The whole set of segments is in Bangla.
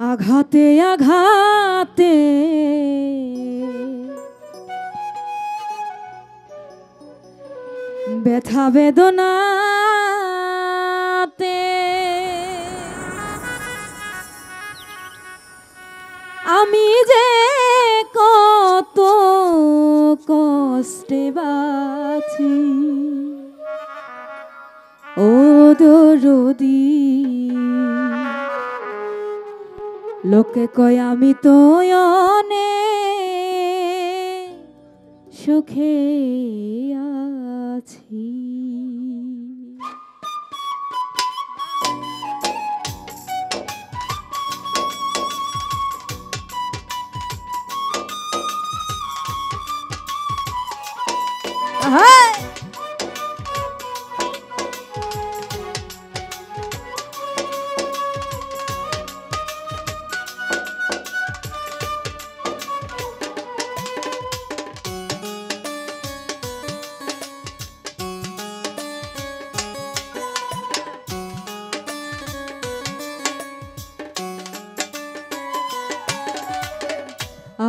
আঘাতে আঘাতে ব্যথা বেদনাতে আমি যে কত কষ্টে বাঁচি ও দরদি লোকে কয় আমি তো অনেক সুখে আছি।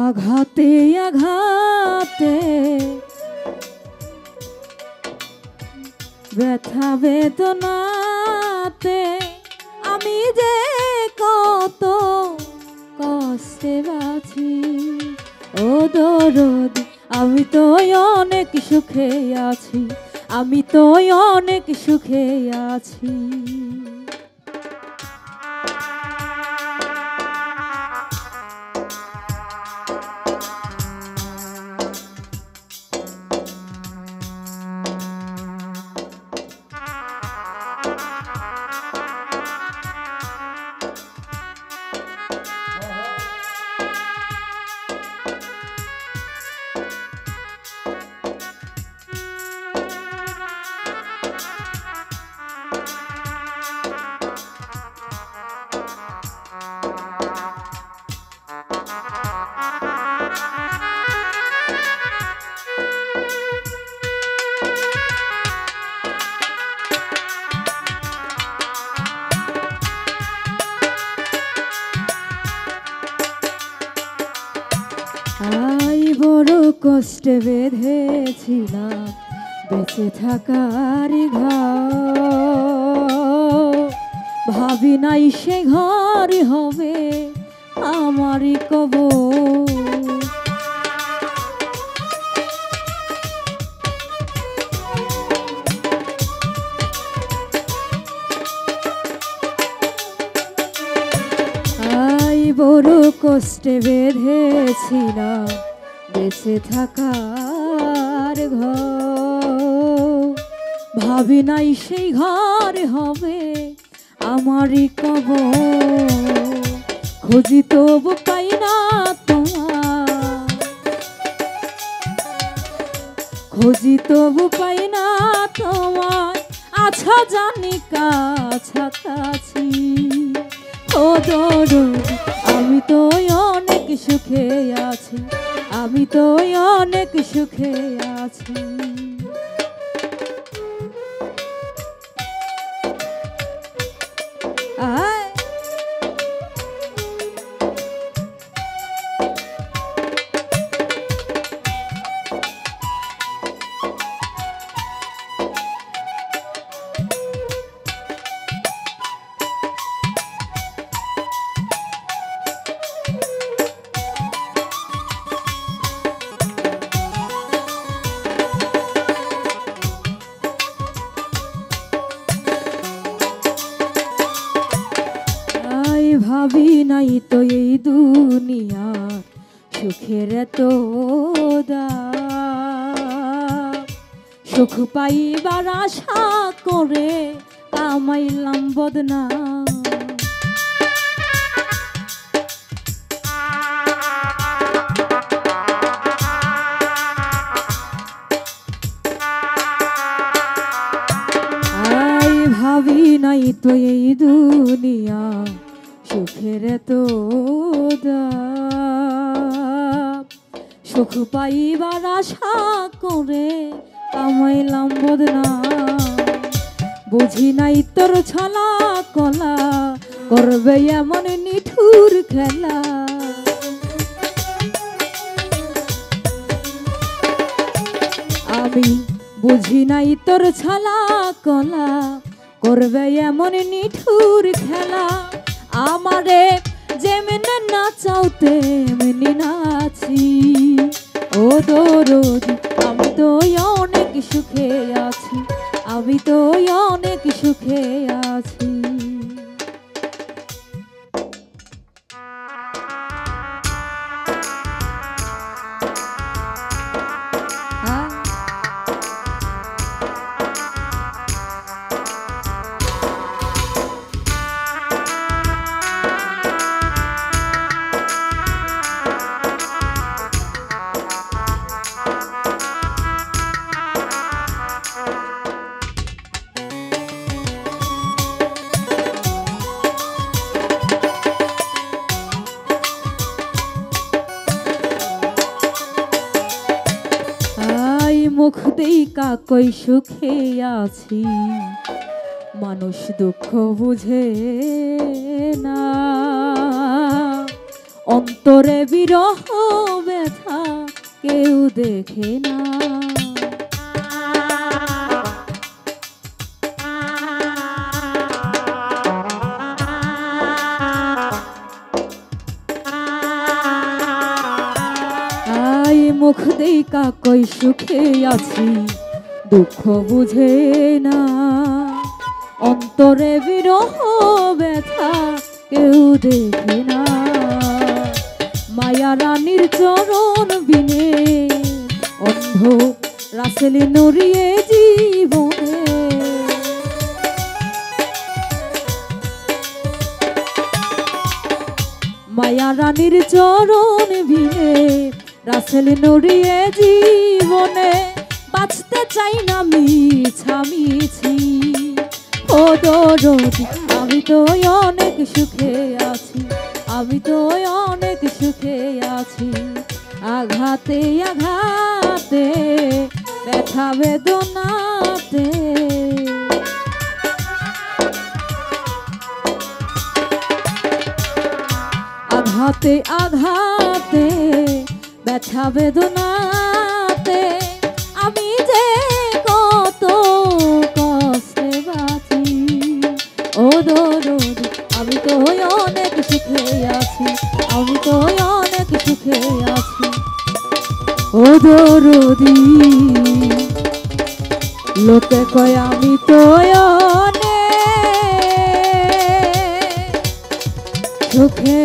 আঘাতে আঘাতে ব্যথা বেদনাতে আমি যে কত কষ্টে বাঁচি ও দরদি আমি তো অনেক সুখে আছি, আমি তো অনেক সুখে আছি। বড় কষ্টে বেঁধেছিলাম বেঁচে থাকার ঘর, ভাবি নাই সে ঘর হবে আমারই কবর। বড় কষ্টে বেঁধেছিলাম বেঁচে থাকার ঘর, ভাবি নাই সেই ঘর হবে আমারই কবর। খুঁজি তবু পাই না তোমার, খুঁজি তবু পাই না তোমার, আচ্ছা জানি কাছাকাছি ও দরদি আমি তো অনেক সুখে আছি, আমি তো অনেক সুখে আছি। ভাবি নাই তো এই দুনিয়া সুখের তো সুখ পাইবার আশা করে কামাইলাম বদনাম। ভাবি নাই তো এই দুনিয়া সুখের তো সুখ পাইবার আশা করে কামাইলাম বদনাম। বুঝি নাই তোর ছলা কলা করবে এমন নিঠুর খেলা। আমি বুঝি নাই তোর ছলা কলা করবে এমন নিঠুর খেলা। আমারে যেমনে নাচাও তেমনি নাচি ও দরদি, আমি তো অনেক সুখে আছি, আমি তো অনেক সুখে আছি। মুখ দেইকা কই সুখে আছি, মানুষ দুঃখ বুঝে না। অন্তরে বিরহ ব্যথা কেউ দেখে না। মুখ দেইকা কই সুখে আছি, দুঃখ বুঝে না। অন্তরে বিরহ ব্যথা কেউ দেখে না। মায়া রানীর চরণ বিনে অন্ধ রাসেল নড়িয়ে জীবনে। মায়া রানীর চরণ বিনে রাসেল নড়িয়ে জীবনে। বাঁচতে চাই না মিছামিছি ও দরদি, আমি তো অনেক সুখে আছি, আমি তো অনেক সুখে আছি। আঘাতে আঘাতে ব্যথা বেদনাতে আঘাতে আঘাতে ব্যথা বেদনাতে আমি যে কত কষ্টে বাঁচি ও দরদি, আমি তো অনেক সুখে আছি, আমি তো অনেক সুখে আছি ও দরদি। লোকে কয় আমি তো অনেক সুখে